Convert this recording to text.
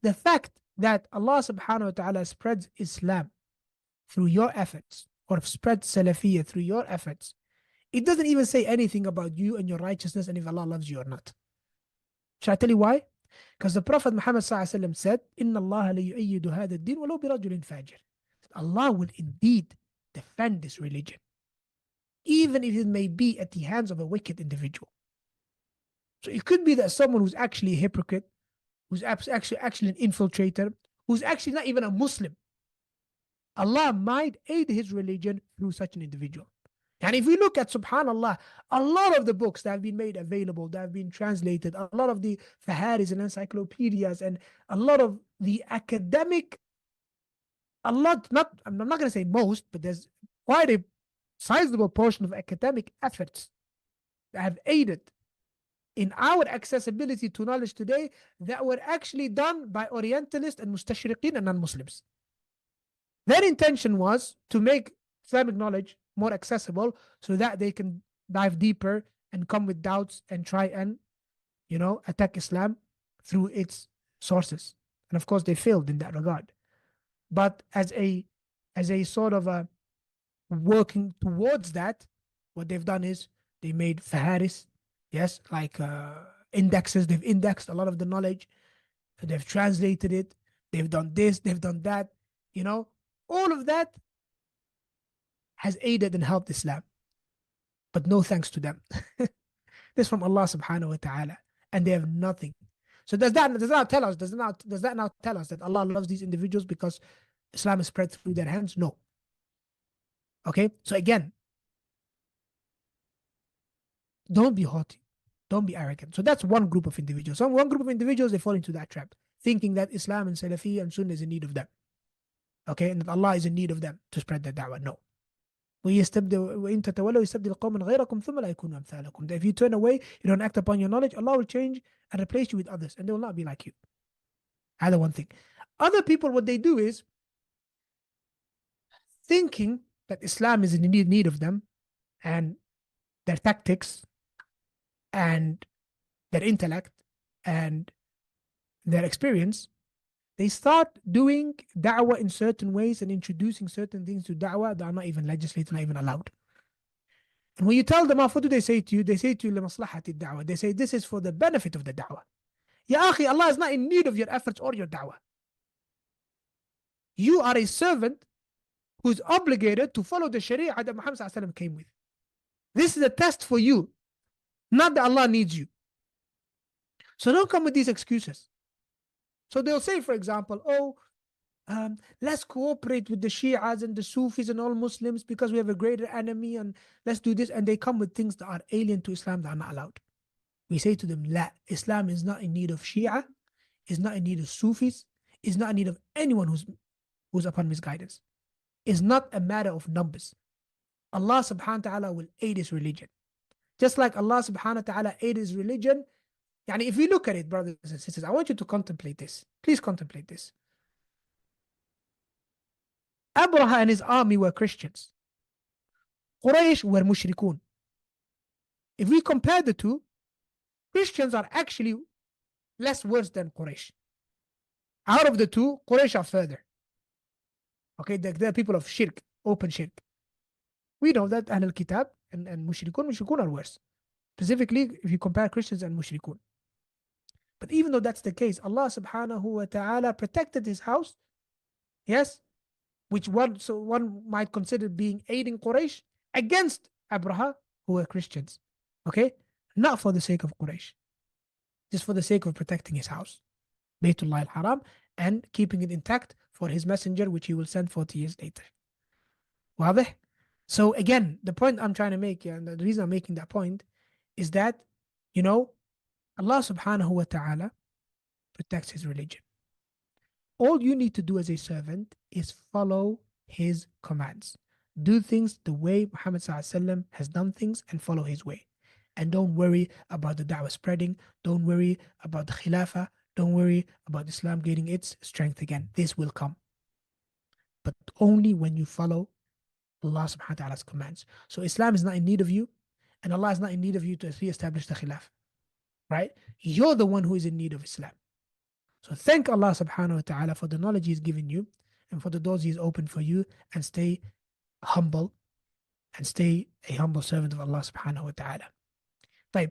the fact that Allah subhanahu wa ta'ala spreads Islam through your efforts, or spread Salafiyah through your efforts, it doesn't even say anything about you and your righteousness and if Allah loves you or not. Shall I tell you why? Because the Prophet Muhammad said, "Inna Allah la yu'ayyidu hadha ad-din walau bi rajulin fajir." Allah will indeed defend this religion, even if it may be at the hands of a wicked individual. So it could be that someone who's actually a hypocrite, who's actually an infiltrator, who's actually not even a Muslim, Allah might aid his religion through such an individual. And if we look at, subhanAllah, a lot of the books that have been made available, that have been translated, a lot of the faharis and encyclopedias, and a lot of the academic, I'm not going to say most, but there's quite a sizable portion of academic efforts that have aided in our accessibility to knowledge today that were actually done by Orientalists and Mustashriqeen and non-Muslims. Their intention was to make Islamic knowledge more accessible so that they can dive deeper and come with doubts and try and, attack Islam through its sources. And of course, they failed in that regard. But as a sort of a working towards that, what they've done is they made faharis, yes, like indexes. They've indexed a lot of the knowledge. They've translated it. They've done this. They've done that. All of that has aided and helped Islam. But no thanks to them. This from Allah subhanahu wa ta'ala. And they have nothing. So does that now tell us that Allah loves these individuals because Islam is spread through their hands? No. Okay? So again, don't be haughty. Don't be arrogant. So that's one group of individuals. So one group of individuals, they fall into that trap, thinking that Islam and Salafiyya and Sunnah is in need of them. Okay? And that Allah is in need of them to spread their da'wah. No. وَإِن تَتَوَلَّوْا يَسْتَبْدِلْ قَوْمًا غَيْرَكُمْ ثُمَّ لَا يَكُونُوا أَمْثَالَكُمْ. That if you turn away, you don't act upon your knowledge, Allah will change and replace you with others, and they will not be like you. Either one thing. Other people, what they do is thinking that Islam is in need of them, and their tactics and their intellect and their experience, they start doing da'wah in certain ways and introducing certain things to da'wah that are not even legislated, not even allowed. And when you tell them off, what do they say to you? They say to you, لِمَصْلَحَةِ الدَّعْوَةِ. They say, this is for the benefit of the da'wah. Ya akhi, Allah is not in need of your efforts or your da'wah. You are a servant who's obligated to follow the sharia that Muhammad ﷺ came with. This is a test for you, not that Allah needs you. So don't come with these excuses. So they'll say, for example, let's cooperate with the Shias and the Sufis and all Muslims because we have a greater enemy, and let's do this. And they come with things that are alien to Islam that are not allowed. We say to them, La, Islam is not in need of Shia, is not in need of Sufis, is not in need of anyone who's upon misguidance. It's not a matter of numbers. Allah subhanahu wa ta'ala will aid his religion. Just like Allah subhanahu wa ta'ala aid his religion. Yani if we look at it, brothers and sisters, I want you to contemplate this. Please contemplate this. Abraha and his army were Christians. Quraysh were mushrikun. If we compare the two, Christians are actually less worse than Quraysh. Out of the two, Quraysh are further. Okay, they're people of shirk, open shirk. We know that Ahl al-Kitab and mushrikun are worse. Specifically, if you compare Christians and mushrikun. But even though that's the case, Allah subhanahu wa ta'ala protected his house, yes, which one might consider being aiding Quraysh against Abraha, who were Christians. Okay? Not for the sake of Quraysh. Just for the sake of protecting his house, Baytullah al-Haram, and keeping it intact for his messenger, which he will send 40 years later. واضح? So again, the point I'm trying to make, and the reason I'm making that point, is that, Allah subhanahu wa ta'ala protects his religion. All you need to do as a servant is follow his commands. Do things the way Muhammad ﷺ has done things, and follow his way. And don't worry about the da'wah spreading. Don't worry about the khilafah. Don't worry about Islam gaining its strength again. This will come. But only when you follow Allah subhanahu wa ta'ala's commands. So Islam is not in need of you, and Allah is not in need of you to re-establish the khilafah. Right? You're the one who is in need of Islam. So thank Allah subhanahu wa ta'ala for the knowledge He's given you and for the doors He's opened for you, and stay humble and stay a humble servant of Allah subhanahu wa ta'ala. طيب,